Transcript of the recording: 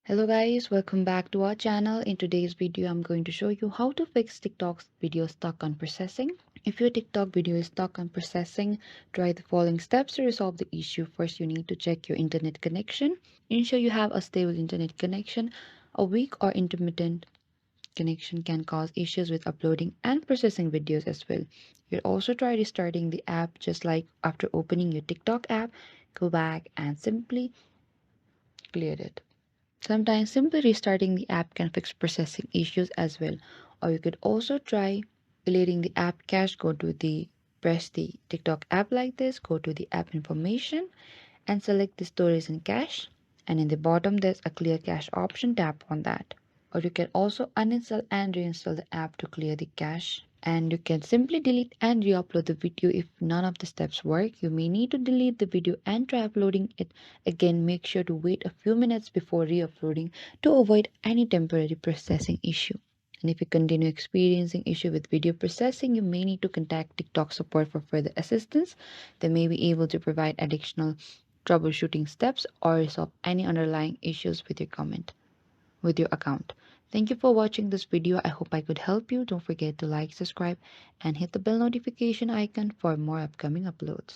Hello guys, welcome back to our channel. In today's video, I'm going to show you how to fix TikTok's video stuck on processing. If your TikTok video is stuck on processing, try the following steps to resolve the issue. First, you need to check your internet connection. Ensure you have a stable internet connection. A weak or intermittent connection can cause issues with uploading and processing videos as well. You'll also try restarting the app just like after opening your TikTok app. Go back and simply clear it. Sometimes simply restarting the app can fix processing issues as well. Or you could also try deleting the app cache. Press the TikTok app like this, go to the app information and select the storage and cache. And in the bottom there's a clear cache option, tap on that. Or you can also uninstall and reinstall the app to clear the cache. And you can simply delete and re-upload the video if none of the steps work. You may need to delete the video and try uploading it again. Make sure to wait a few minutes before re-uploading to avoid any temporary processing issue. And if you continue experiencing issue with video processing, you may need to contact TikTok support for further assistance. They may be able to provide additional troubleshooting steps or resolve any underlying issues with your account. Thank you for watching this video. I hope I could help you. Don't forget to like, subscribe, and hit the bell notification icon for more upcoming uploads.